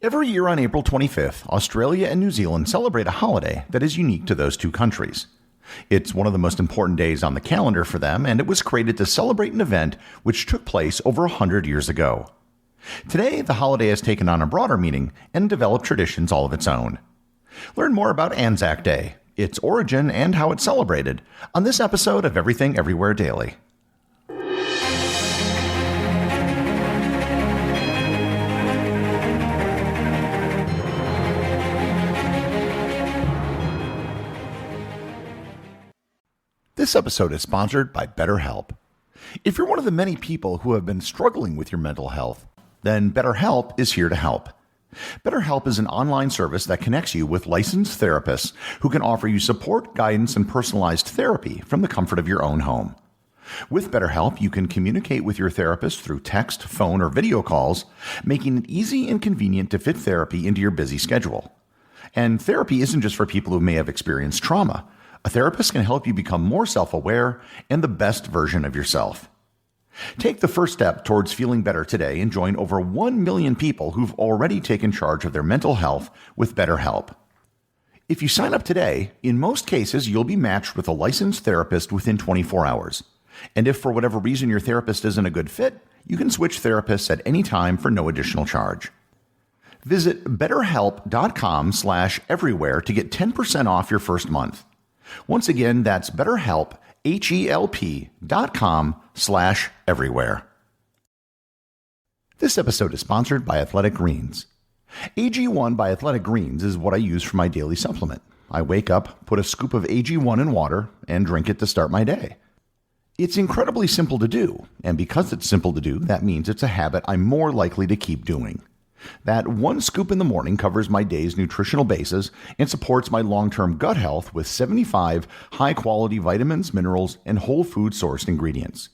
Every year on April 25th, Australia and New Zealand celebrate a holiday that is unique to those two countries. It's one of the most important days on the calendar for them, and it was created to celebrate an event which took place over 100 years ago. Today, the holiday has taken on a broader meaning and developed traditions all of its own. Learn more about ANZAC Day, its origin, and how it's celebrated on this episode of Everything Everywhere Daily. This episode is sponsored by BetterHelp. If you're one of the many people who have been struggling with your mental health, then BetterHelp is here to help. BetterHelp is an online service that connects you with licensed therapists who can offer you support, guidance, and personalized therapy from the comfort of your own home. With BetterHelp, you can communicate with your therapist through text, phone, or video calls, making it easy and convenient to fit therapy into your busy schedule. And therapy isn't just for people who may have experienced trauma. A therapist can help you become more self-aware and the best version of yourself. Take the first step towards feeling better today and join over 1 million people who've already taken charge of their mental health with BetterHelp. If you sign up today, in most cases, you'll be matched with a licensed therapist within 24 hours. And if for whatever reason your therapist isn't a good fit, you can switch therapists at any time for no additional charge. Visit betterhelp.com/everywhere to get 10% off your first month. Once again, that's BetterHelp, HELP.com/everywhere. This episode is sponsored by Athletic Greens. AG1 by Athletic Greens is what I use for my daily supplement. I wake up, put a scoop of AG1 in water, and drink it to start my day. It's incredibly simple to do, and because it's simple to do, that means it's a habit I'm more likely to keep doing. That one scoop in the morning covers my day's nutritional bases and supports my long-term gut health with 75 high-quality vitamins, minerals, and whole food-sourced ingredients.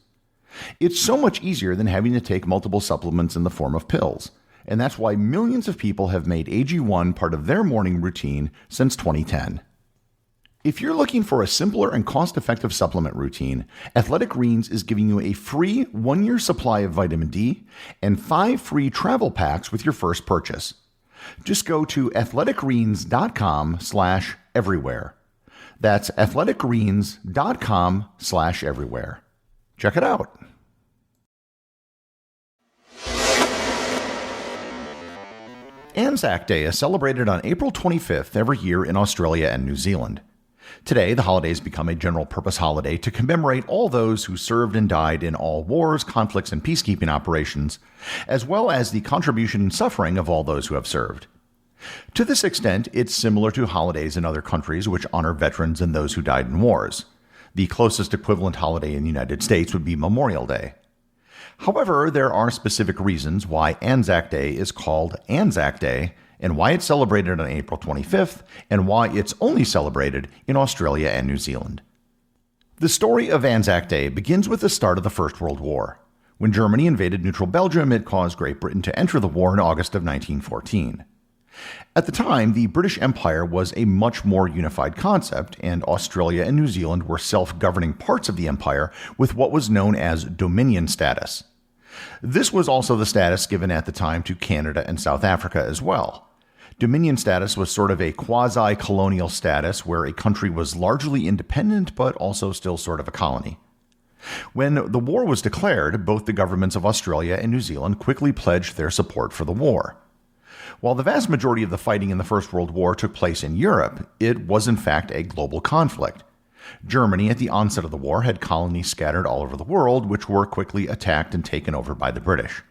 It's so much easier than having to take multiple supplements in the form of pills, and that's why millions of people have made AG1 part of their morning routine since 2010. If you're looking for a simpler and cost-effective supplement routine, Athletic Greens is giving you a free 1-year supply of vitamin D and 5 free travel packs with your first purchase. Just go to athleticgreens.com/everywhere. That's athleticgreens.com/everywhere. Check it out. ANZAC Day is celebrated on April 25th every year in Australia and New Zealand. Today, the holiday has become a general-purpose holiday to commemorate all those who served and died in all wars, conflicts, and peacekeeping operations, as well as the contribution and suffering of all those who have served. To this extent, it's similar to holidays in other countries which honor veterans and those who died in wars. The closest equivalent holiday in the United States would be Memorial Day. However, there are specific reasons why ANZAC Day is called ANZAC Day, and why it's celebrated on April 25th, and why it's only celebrated in Australia and New Zealand. The story of ANZAC Day begins with the start of the First World War. When Germany invaded neutral Belgium, it caused Great Britain to enter the war in August of 1914. At the time, the British Empire was a much more unified concept, and Australia and New Zealand were self-governing parts of the empire with what was known as Dominion status. This was also the status given at the time to Canada and South Africa as well. Dominion status was sort of a quasi-colonial status where a country was largely independent but also still sort of a colony. When the war was declared, both the governments of Australia and New Zealand quickly pledged their support for the war. While the vast majority of the fighting in the First World War took place in Europe, it was in fact a global conflict. Germany at the onset of the war had colonies scattered all over the world, which were quickly attacked and taken over by the British.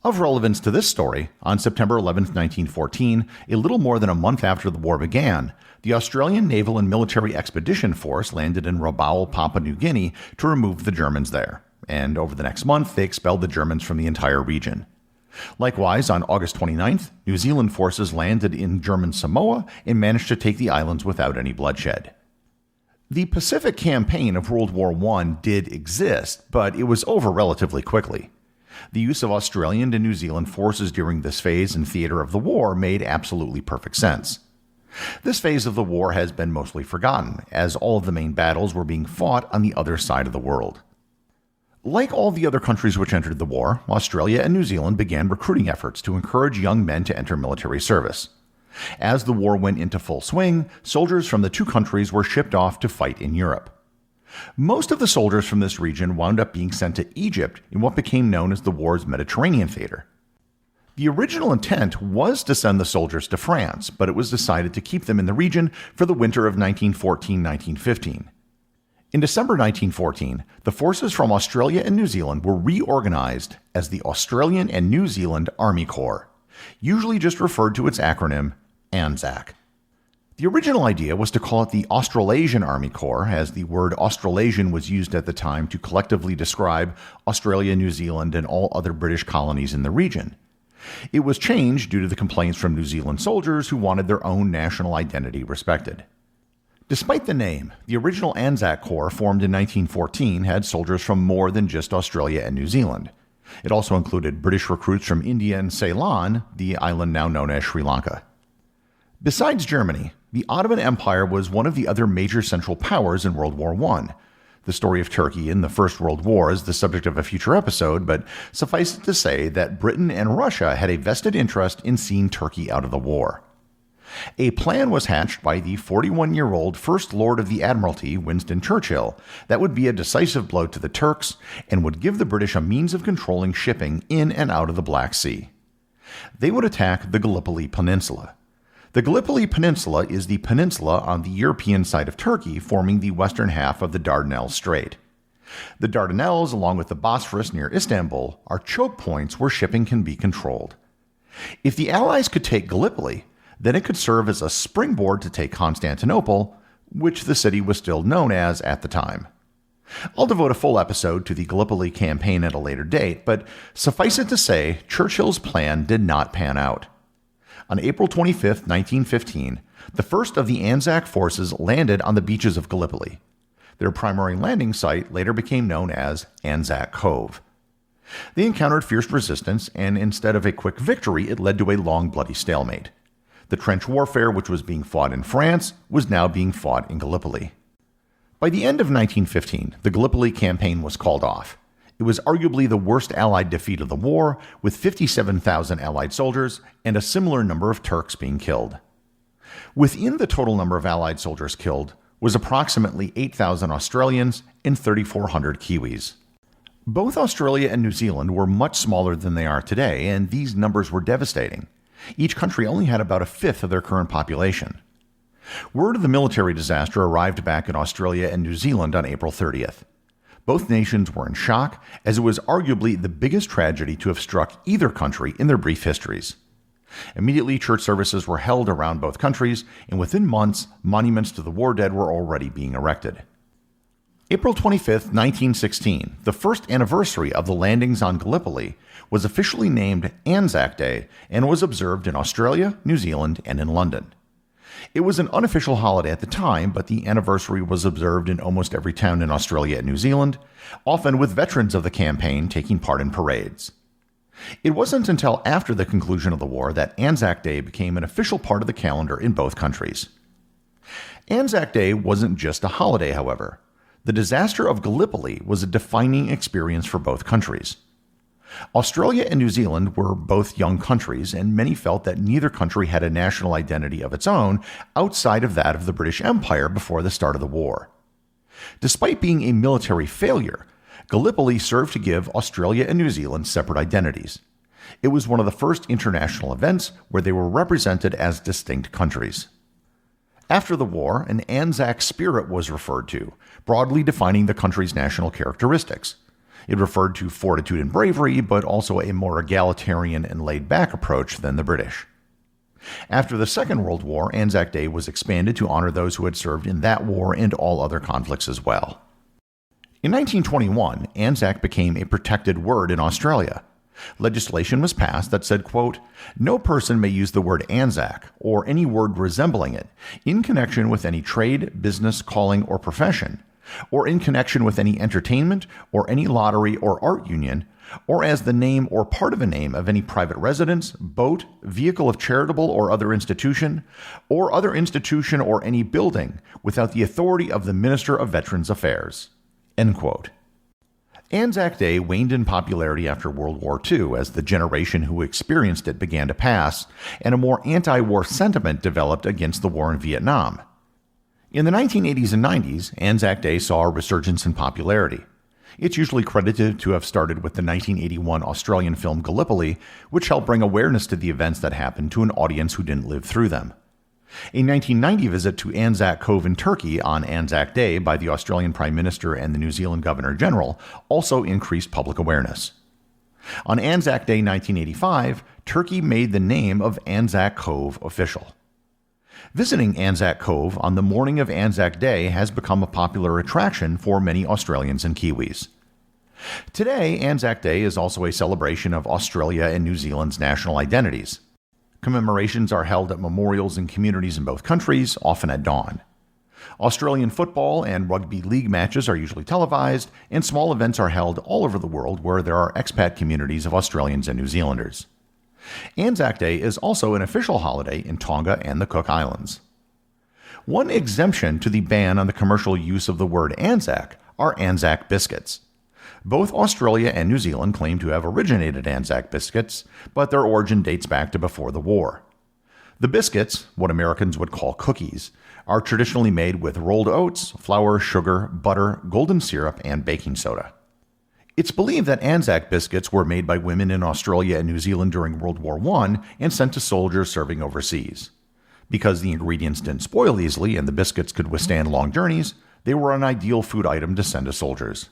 Of relevance to this story, on September 11, 1914, a little more than a month after the war began, the Australian Naval and Military Expedition Force landed in Rabaul, Papua New Guinea to remove the Germans there, and over the next month they expelled the Germans from the entire region. Likewise, on August 29th, New Zealand forces landed in German Samoa and managed to take the islands without any bloodshed. The Pacific Campaign of World War I did exist, but it was over relatively quickly. The use of Australian and New Zealand forces during this phase and theater of the war made absolutely perfect sense. This phase of the war has been mostly forgotten, as all of the main battles were being fought on the other side of the world. Like all the other countries which entered the war, Australia and New Zealand began recruiting efforts to encourage young men to enter military service. As the war went into full swing, soldiers from the two countries were shipped off to fight in Europe. Most of the soldiers from this region wound up being sent to Egypt in what became known as the war's Mediterranean theater. The original intent was to send the soldiers to France, but it was decided to keep them in the region for the winter of 1914-1915. In December 1914, the forces from Australia and New Zealand were reorganized as the Australian and New Zealand Army Corps, usually just referred to its acronym ANZAC. The original idea was to call it the Australasian Army Corps, as the word Australasian was used at the time to collectively describe Australia, New Zealand, and all other British colonies in the region. It was changed due to the complaints from New Zealand soldiers who wanted their own national identity respected. Despite the name, the original ANZAC Corps, formed in 1914, had soldiers from more than just Australia and New Zealand. It also included British recruits from India and Ceylon, the island now known as Sri Lanka. Besides Germany, the Ottoman Empire was one of the other major Central Powers in World War I. The story of Turkey in the First World War is the subject of a future episode, but suffice it to say that Britain and Russia had a vested interest in seeing Turkey out of the war. A plan was hatched by the 41-year-old First Lord of the Admiralty, Winston Churchill, that would be a decisive blow to the Turks and would give the British a means of controlling shipping in and out of the Black Sea. They would attack the Gallipoli Peninsula. The Gallipoli Peninsula is the peninsula on the European side of Turkey, forming the western half of the Dardanelles Strait. The Dardanelles, along with the Bosphorus near Istanbul, are choke points where shipping can be controlled. If the Allies could take Gallipoli, then it could serve as a springboard to take Constantinople, which the city was still known as at the time. I'll devote a full episode to the Gallipoli campaign at a later date, but suffice it to say, Churchill's plan did not pan out. On April 25, 1915, the first of the ANZAC forces landed on the beaches of Gallipoli. Their primary landing site later became known as ANZAC Cove. They encountered fierce resistance, and instead of a quick victory, it led to a long, bloody stalemate. The trench warfare which was being fought in France was now being fought in Gallipoli. By the end of 1915, the Gallipoli campaign was called off. It was arguably the worst Allied defeat of the war, with 57,000 Allied soldiers and a similar number of Turks being killed. Within the total number of Allied soldiers killed was approximately 8,000 Australians and 3,400 Kiwis. Both Australia and New Zealand were much smaller than they are today, and these numbers were devastating. Each country only had about a fifth of their current population. Word of the military disaster arrived back in Australia and New Zealand on April 30th. Both nations were in shock, as it was arguably the biggest tragedy to have struck either country in their brief histories. Immediately, church services were held around both countries, and within months, monuments to the war dead were already being erected. April 25, 1916, the first anniversary of the landings on Gallipoli, was officially named ANZAC Day and was observed in Australia, New Zealand, and in London. It was an unofficial holiday at the time, but the anniversary was observed in almost every town in Australia and New Zealand, often with veterans of the campaign taking part in parades. It wasn't until after the conclusion of the war that ANZAC Day became an official part of the calendar in both countries. ANZAC Day wasn't just a holiday, however. The disaster of Gallipoli was a defining experience for both countries. Australia and New Zealand were both young countries, and many felt that neither country had a national identity of its own outside of that of the British Empire before the start of the war. Despite being a military failure, Gallipoli served to give Australia and New Zealand separate identities. It was one of the first international events where they were represented as distinct countries. After the war, an ANZAC spirit was referred to, broadly defining the country's national characteristics. It referred to fortitude and bravery, but also a more egalitarian and laid-back approach than the British. After the Second World War, ANZAC Day was expanded to honor those who had served in that war and all other conflicts as well. In 1921, ANZAC became a protected word in Australia. Legislation was passed that said, quote, "No person may use the word ANZAC, or any word resembling it, in connection with any trade, business, calling, or profession, or in connection with any entertainment, or any lottery or art union, or as the name or part of a name of any private residence, boat, vehicle of charitable or other institution or any building, without the authority of the Minister of Veterans Affairs." End quote. ANZAC Day waned in popularity after World War II as the generation who experienced it began to pass, and a more anti-war sentiment developed against the war in Vietnam. In the 1980s and 90s, ANZAC Day saw a resurgence in popularity. It's usually credited to have started with the 1981 Australian film Gallipoli, which helped bring awareness to the events that happened to an audience who didn't live through them. A 1990 visit to ANZAC Cove in Turkey on ANZAC Day by the Australian Prime Minister and the New Zealand Governor-General also increased public awareness. On ANZAC Day 1985, Turkey made the name of ANZAC Cove official. Visiting ANZAC Cove on the morning of ANZAC Day has become a popular attraction for many Australians and Kiwis. Today, ANZAC Day is also a celebration of Australia and New Zealand's national identities. Commemorations are held at memorials in communities in both countries, often at dawn. Australian football and rugby league matches are usually televised, and small events are held all over the world where there are expat communities of Australians and New Zealanders. ANZAC Day is also an official holiday in Tonga and the Cook Islands. One exemption to the ban on the commercial use of the word ANZAC are ANZAC biscuits. Both Australia and New Zealand claim to have originated ANZAC biscuits, but their origin dates back to before the war. The biscuits, what Americans would call cookies, are traditionally made with rolled oats, flour, sugar, butter, golden syrup, and baking soda. It's believed that ANZAC biscuits were made by women in Australia and New Zealand during World War I and sent to soldiers serving overseas. Because the ingredients didn't spoil easily and the biscuits could withstand long journeys, they were an ideal food item to send to soldiers.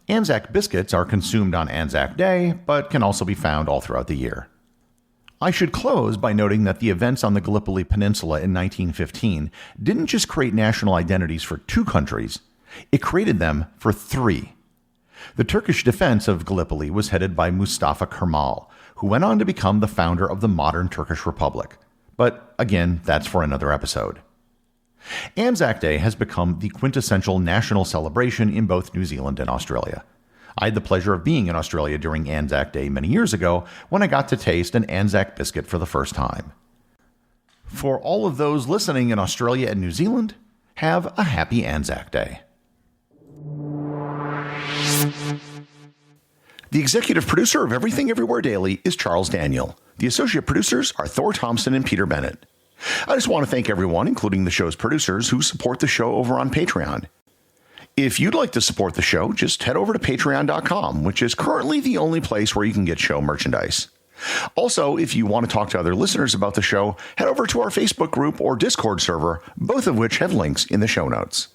ANZAC biscuits are consumed on ANZAC Day, but can also be found all throughout the year. I should close by noting that the events on the Gallipoli Peninsula in 1915 didn't just create national identities for two countries, it created them for three. The Turkish defense of Gallipoli was headed by Mustafa Kemal, who went on to become the founder of the modern Turkish Republic. But again, that's for another episode. ANZAC Day has become the quintessential national celebration in both New Zealand and Australia. I had the pleasure of being in Australia during ANZAC Day many years ago when I got to taste an ANZAC biscuit for the first time. For all of those listening in Australia and New Zealand, have a happy ANZAC Day. The executive producer of Everything Everywhere Daily is Charles Daniel. The associate producers are Thor, Thomsen, and Peter Bennett. I just want to thank everyone, including the show's producers, who support the show over on Patreon. If you'd like to support the show, just head over to patreon.com, which is currently the only place where you can get show merchandise. Also, if you want to talk to other listeners about the show, head over to our Facebook group or Discord server, both of which have links in the show notes.